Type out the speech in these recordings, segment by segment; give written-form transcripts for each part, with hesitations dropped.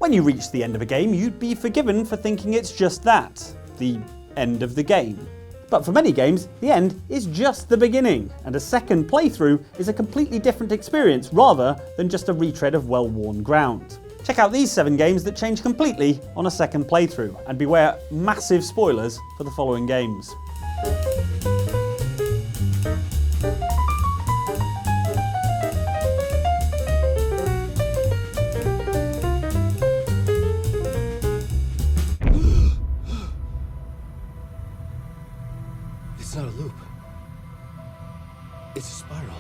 When you reach the end of a game, you'd be forgiven for thinking it's just that, the end of the game. But for many games, the end is just the beginning, and a second playthrough is a completely different experience rather than just a retread of well-worn ground. Check out these 7 games that change completely on a second playthrough, and beware massive spoilers for the following games. It's not a loop. It's a spiral.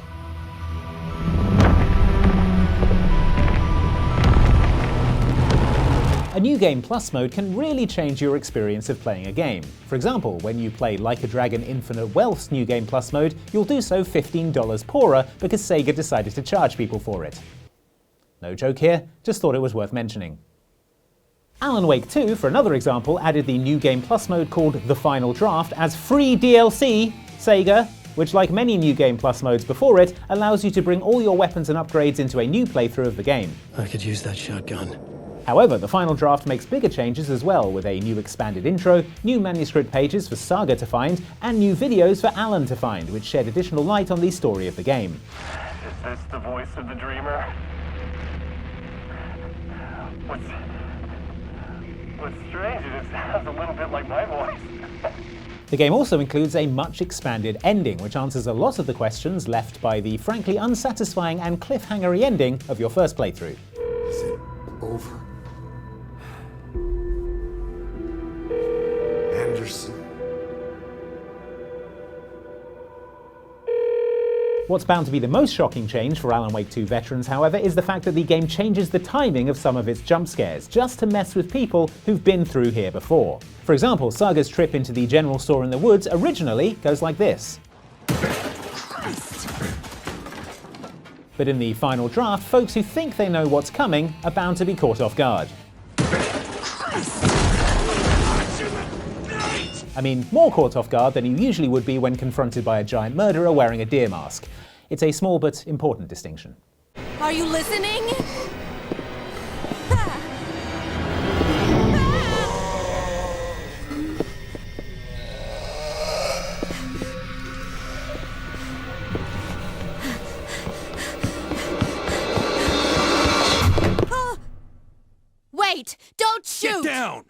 A New Game Plus mode can really change your experience of playing a game. For example, when you play Like a Dragon Infinite Wealth's New Game Plus mode, you'll do so $15 poorer because Sega decided to charge people for it. No joke here, just thought it was worth mentioning. Alan Wake 2, for another example, added the New Game Plus mode called The Final Draft as free DLC, Sega, which, like many New Game Plus modes before it, allows you to bring all your weapons and upgrades into a new playthrough of the game. I could use that shotgun. However, the Final Draft makes bigger changes as well, with a new expanded intro, new manuscript pages for Saga to find, and new videos for Alan to find, which shed additional light on the story of the game. Is this the voice of the dreamer? What's strange is it sounds a little bit like my voice. The game also includes a much expanded ending, which answers a lot of the questions left by the frankly unsatisfying and cliffhangery ending of your first playthrough. Is it over? Anderson. What's bound to be the most shocking change for Alan Wake 2 veterans, however, is the fact that the game changes the timing of some of its jump scares, just to mess with people who've been through here before. For example, Saga's trip into the general store in the woods originally goes like this. But in the Final Draft, folks who think they know what's coming are bound to be caught off guard. I mean, more caught off guard than you usually would be when confronted by a giant murderer wearing a deer mask. It's a small but important distinction. Are you listening? Wait! Don't shoot! Get down!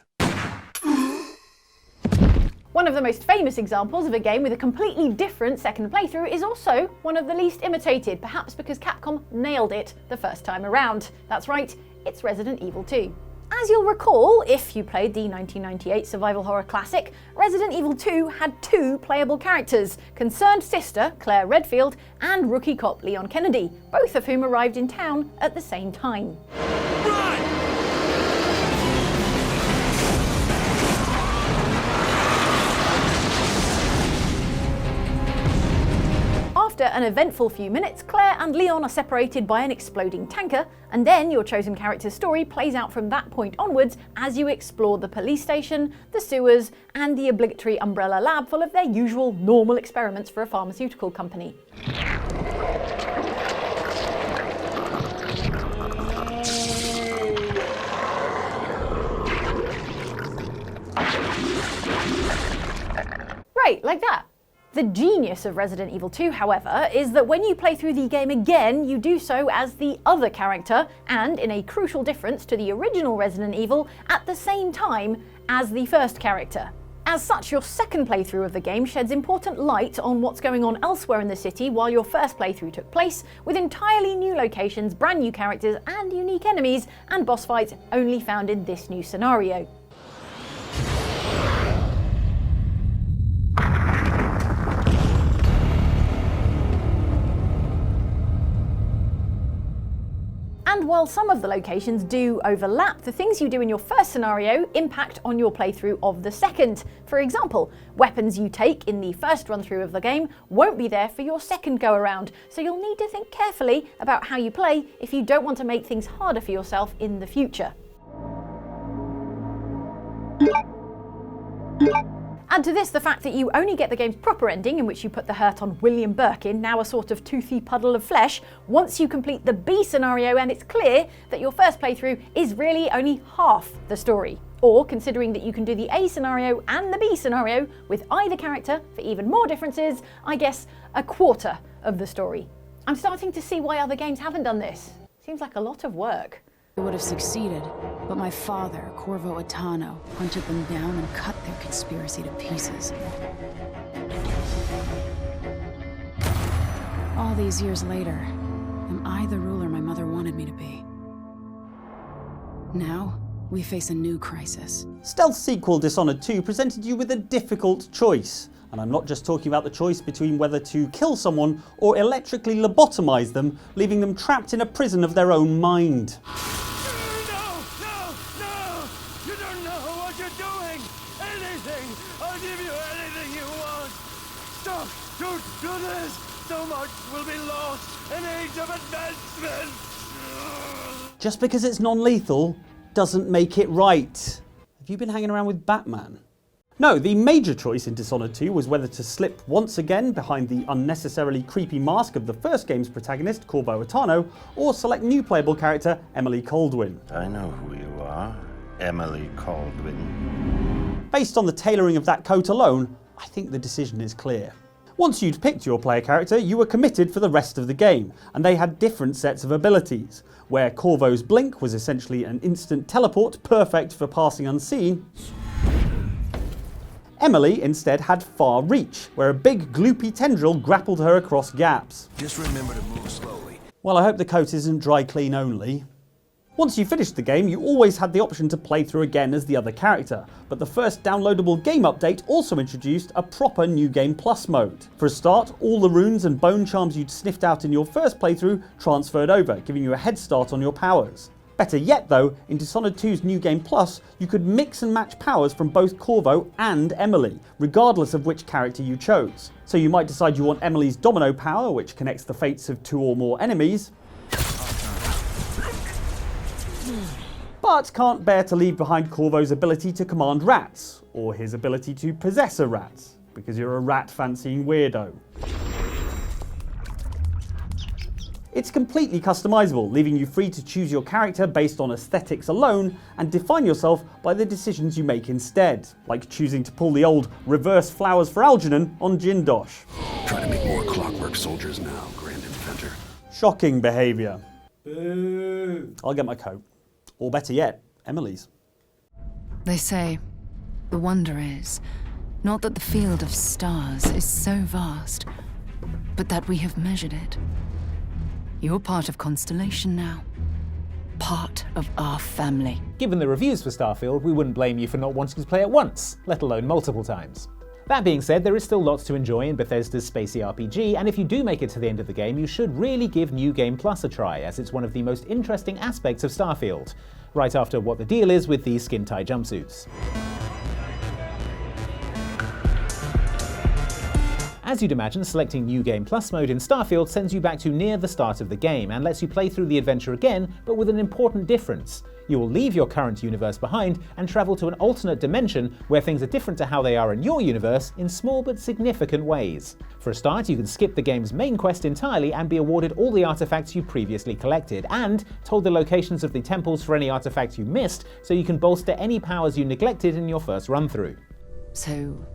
One of the most famous examples of a game with a completely different second playthrough is also one of the least imitated, perhaps because Capcom nailed it the first time around. That's right, it's Resident Evil 2. As you'll recall, if you played the 1998 survival horror classic, Resident Evil 2 had 2 playable characters, concerned sister Claire Redfield and rookie cop Leon Kennedy, both of whom arrived in town at the same time. After an eventful few minutes, Claire and Leon are separated by an exploding tanker, and then your chosen character's story plays out from that point onwards as you explore the police station, the sewers, and the obligatory Umbrella lab full of their usual normal experiments for a pharmaceutical company. Right, like that. The genius of Resident Evil 2, however, is that when you play through the game again, you do so as the other character, and in a crucial difference to the original Resident Evil, at the same time as the first character. As such, your second playthrough of the game sheds important light on what's going on elsewhere in the city while your first playthrough took place, with entirely new locations, brand new characters, and unique enemies, and boss fights only found in this new scenario. And while some of the locations do overlap, the things you do in your first scenario impact on your playthrough of the second. For example, weapons you take in the first run-through of the game won't be there for your second go-around, so you'll need to think carefully about how you play if you don't want to make things harder for yourself in the future. Add to this the fact that you only get the game's proper ending, in which you put the hurt on William Birkin, now a sort of toothy puddle of flesh, once you complete the B scenario, and it's clear that your first playthrough is really only half the story. Or, considering that you can do the A scenario and the B scenario with either character for even more differences, I guess a quarter of the story. I'm starting to see why other games haven't done this. Seems like a lot of work. They would have succeeded, but my father, Corvo Attano, hunted them down and cut their conspiracy to pieces. All these years later, am I the ruler my mother wanted me to be? Now, we face a new crisis. Stealth sequel Dishonored 2 presented you with a difficult choice. And I'm not just talking about the choice between whether to kill someone or electrically lobotomize them, leaving them trapped in a prison of their own mind. No! You don't know what you're doing! Anything! I'll give you anything you want! Stop! Don't do this! So much will be lost! An age of advancement! Just because it's non-lethal doesn't make it right. Have you been hanging around with Batman? No, the major choice in Dishonored 2 was whether to slip once again behind the unnecessarily creepy mask of the first game's protagonist, Corvo Attano, or select new playable character, Emily Kaldwin. I know who you are, Emily Kaldwin. Based on the tailoring of that coat alone, I think the decision is clear. Once you'd picked your player character, you were committed for the rest of the game, and they had different sets of abilities, where Corvo's blink was essentially an instant teleport perfect for passing unseen. Emily instead had far reach, where a big gloopy tendril grappled her across gaps. Just remember to move slowly. Well, I hope the coat isn't dry clean only. Once you finished the game, you always had the option to play through again as the other character, but the first downloadable game update also introduced a proper New Game Plus mode. For a start, all the runes and bone charms you'd sniffed out in your first playthrough transferred over, giving you a head start on your powers. Better yet though, in Dishonored 2's New Game Plus, you could mix and match powers from both Corvo and Emily, regardless of which character you chose. So you might decide you want Emily's domino power, which connects the fates of 2 or more enemies, but can't bear to leave behind Corvo's ability to command rats, or his ability to possess a rat, because you're a rat-fancying weirdo. It's completely customizable, leaving you free to choose your character based on aesthetics alone and define yourself by the decisions you make instead, like choosing to pull the old reverse flowers for Algernon on Jindosh. Try to make more clockwork soldiers now, Grand Inventor. Shocking behaviour. Boo. I'll get my coat. Or better yet, Emily's. They say, the wonder is, not that the field of stars is so vast, but that we have measured it. You're part of Constellation now. Part of our family. Given the reviews for Starfield, we wouldn't blame you for not wanting to play it once, let alone multiple times. That being said, there is still lots to enjoy in Bethesda's spacey RPG, and if you do make it to the end of the game, you should really give New Game Plus a try, as it's one of the most interesting aspects of Starfield, right after what the deal is with these skin-tight jumpsuits. As you'd imagine, selecting New Game Plus mode in Starfield sends you back to near the start of the game and lets you play through the adventure again, but with an important difference. You will leave your current universe behind and travel to an alternate dimension where things are different to how they are in your universe in small but significant ways. For a start, you can skip the game's main quest entirely and be awarded all the artifacts you previously collected, and told the locations of the temples for any artifacts you missed, so you can bolster any powers you neglected in your first run-through. So,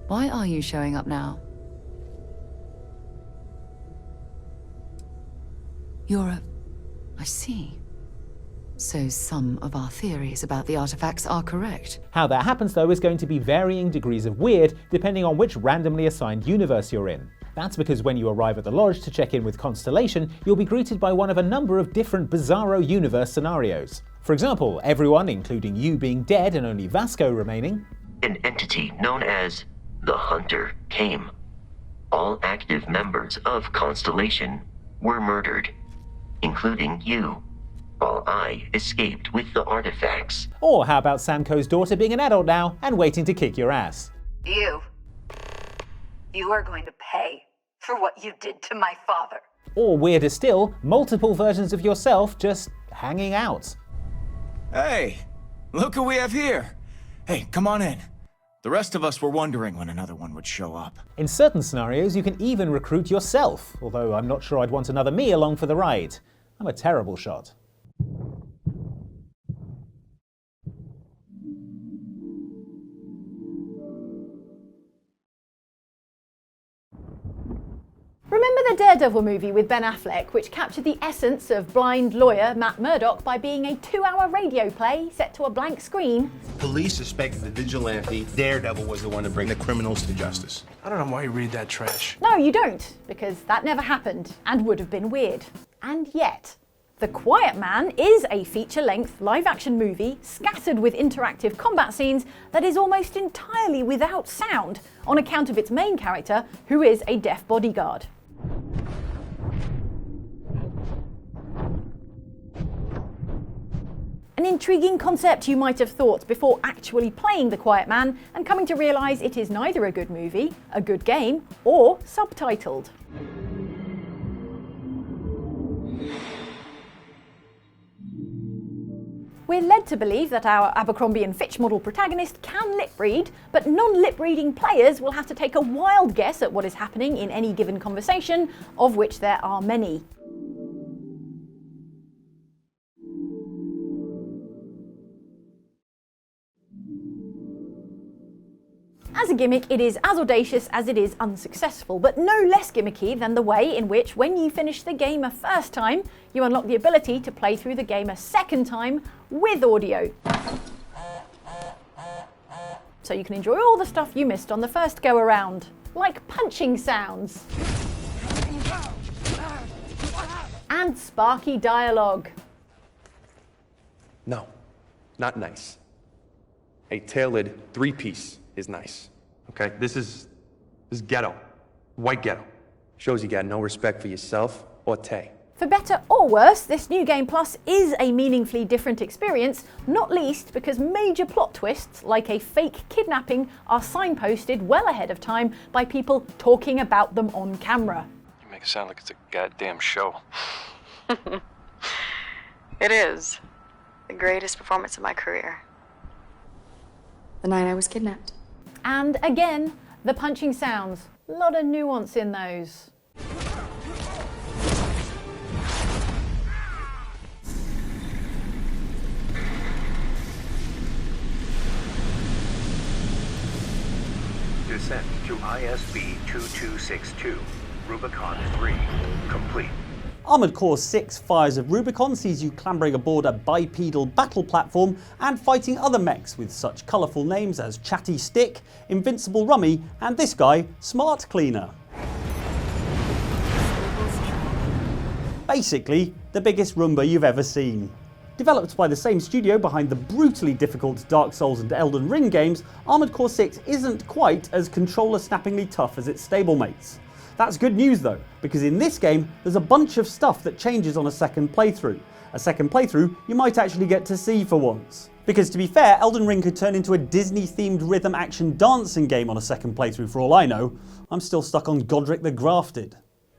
why are you showing up now? I see. So some of our theories about the artifacts are correct. How that happens though is going to be varying degrees of weird depending on which randomly assigned universe you're in. That's because when you arrive at the lodge to check in with Constellation, you'll be greeted by one of a number of different bizarro universe scenarios. For example, everyone, including you, being dead and only Vasco remaining. An entity known as the Hunter came. All active members of Constellation were murdered, including you, while I escaped with the artifacts. Or how about Samko's daughter being an adult now and waiting to kick your ass? You are going to pay for what you did to my father. Or weirder still, multiple versions of yourself just hanging out. Hey, look who we have here. Hey, come on in. The rest of us were wondering when another one would show up. In certain scenarios, you can even recruit yourself, although I'm not sure I'd want another me along for the ride. I'm a terrible shot. Remember the Daredevil movie with Ben Affleck, which captured the essence of blind lawyer Matt Murdock by being a 2-hour radio play set to a blank screen? Police suspected the vigilante Daredevil was the one to bring the criminals to justice. I don't know why you read that trash. No, you don't, because that never happened and would have been weird. And yet, The Quiet Man is a feature-length live-action movie scattered with interactive combat scenes that is almost entirely without sound on account of its main character, who is a deaf bodyguard. An intriguing concept, you might have thought, before actually playing The Quiet Man and coming to realise it is neither a good movie, a good game, or subtitled. We're led to believe that our Abercrombie & Fitch model protagonist can lip read, but non-lip reading players will have to take a wild guess at what is happening in any given conversation, of which there are many. As a gimmick, it is as audacious as it is unsuccessful, but no less gimmicky than the way in which, when you finish the game a first time, you unlock the ability to play through the game a second time with audio. So you can enjoy all the stuff you missed on the first go around, like punching sounds and sparky dialogue. No, not nice. A tailored three-piece is nice. Okay, this is ghetto. White ghetto. Shows you got no respect for yourself or Tay. For better or worse, this New Game Plus is a meaningfully different experience, not least because major plot twists, like a fake kidnapping, are signposted well ahead of time by people talking about them on camera. You make it sound like it's a goddamn show. It is. The greatest performance of my career. The night I was kidnapped. And again, the punching sounds. A lot of nuance in those. Descent to ISB 2262. Rubicon 3 complete. Armored Core 6 Fires of Rubicon sees you clambering aboard a bipedal battle platform and fighting other mechs with such colourful names as Chatty Stick, Invincible Rummy, and this guy, Smart Cleaner. Basically, the biggest Roomba you've ever seen. Developed by the same studio behind the brutally difficult Dark Souls and Elden Ring games, Armored Core 6 isn't quite as controller-snappingly tough as its stablemates. That's good news though, because in this game there's a bunch of stuff that changes on a second playthrough. A second playthrough you might actually get to see for once. Because to be fair, Elden Ring could turn into a Disney-themed rhythm action dancing game on a second playthrough for all I know. I'm still stuck on Godric the Grafted.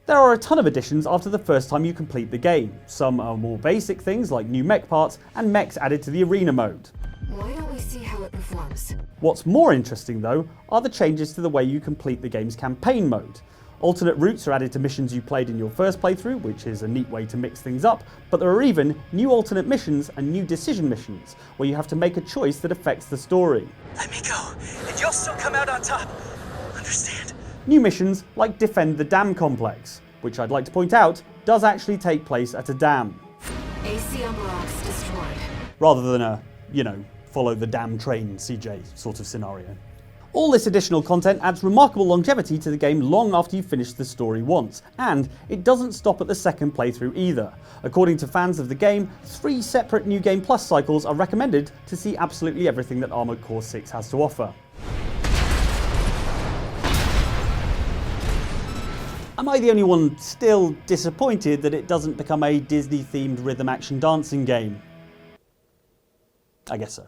There are a ton of additions after the first time you complete the game. Some are more basic things like new mech parts and mechs added to the arena mode. Why don't we see how it performs? What's more interesting though are the changes to the way you complete the game's campaign mode. Alternate routes are added to missions you played in your first playthrough, which is a neat way to mix things up, but there are even new alternate missions and new decision missions, where you have to make a choice that affects the story. Let me go, and you'll still come out on top. Understand? New missions like Defend the Dam Complex, which I'd like to point out does actually take place at a dam. AC blocks destroyed. Rather than a, follow the dam train CJ sort of scenario. All this additional content adds remarkable longevity to the game long after you've finished the story once, and it doesn't stop at the second playthrough either. According to fans of the game, 3 separate New Game Plus cycles are recommended to see absolutely everything that Armored Core 6 has to offer. Am I the only one still disappointed that it doesn't become a Disney-themed rhythm action dancing game? I guess so.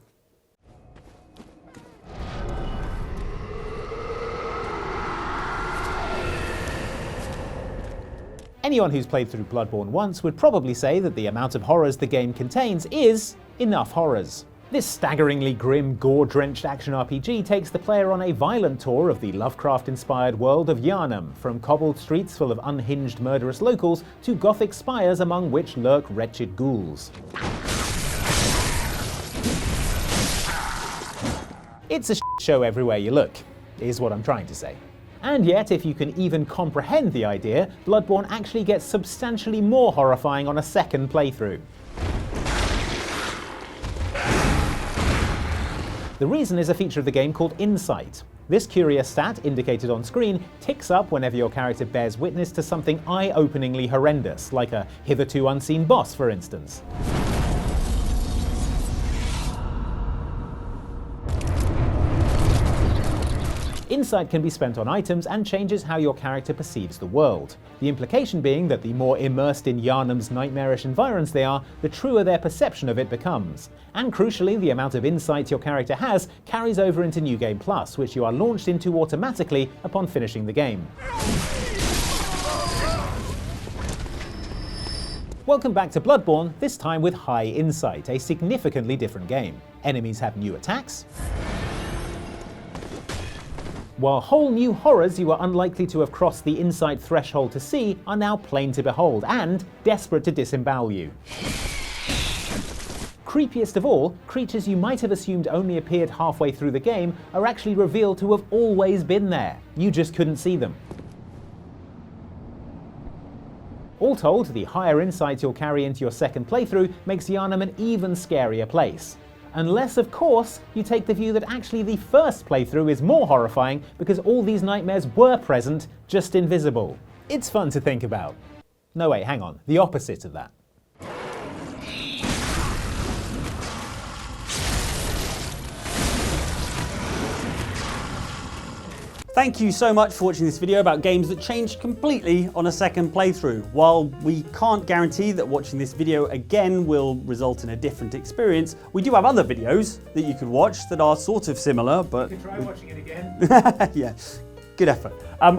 Anyone who's played through Bloodborne once would probably say that the amount of horrors the game contains is enough horrors. This staggeringly grim, gore-drenched action RPG takes the player on a violent tour of the Lovecraft-inspired world of Yharnam, from cobbled streets full of unhinged murderous locals to gothic spires among which lurk wretched ghouls. It's a show everywhere you look, is what I'm trying to say. And yet, if you can even comprehend the idea, Bloodborne actually gets substantially more horrifying on a second playthrough. The reason is a feature of the game called Insight. This curious stat, indicated on screen, ticks up whenever your character bears witness to something eye-openingly horrendous, like a hitherto unseen boss, for instance. Insight can be spent on items and changes how your character perceives the world. The implication being that the more immersed in Yharnam's nightmarish environs they are, the truer their perception of it becomes. And crucially, the amount of insight your character has carries over into New Game Plus, which you are launched into automatically upon finishing the game. Welcome back to Bloodborne, this time with High Insight, a significantly different game. Enemies have new attacks, while whole new horrors you were unlikely to have crossed the insight threshold to see are now plain to behold and desperate to disembowel you. Creepiest of all, creatures you might have assumed only appeared halfway through the game are actually revealed to have always been there. You just couldn't see them. All told, the higher insight you'll carry into your second playthrough makes Yharnam an even scarier place. Unless, of course, you take the view that actually the first playthrough is more horrifying because all these nightmares were present, just invisible. It's fun to think about. No wait, hang on, the opposite of that. Thank you so much for watching this video about games that changed completely on a second playthrough. While we can't guarantee that watching this video again will result in a different experience, we do have other videos that you could watch that are sort of similar, but... You can try watching it again. Yeah, good effort.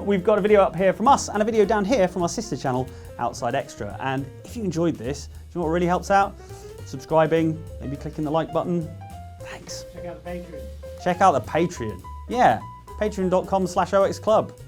We've got a video up here from us and a video down here from our sister channel, Outside Extra. And if you enjoyed this, do you know what really helps out? Subscribing, maybe clicking the like button. Thanks. Check out the Patreon. Check out the Patreon. Yeah. Patreon.com/OXClub.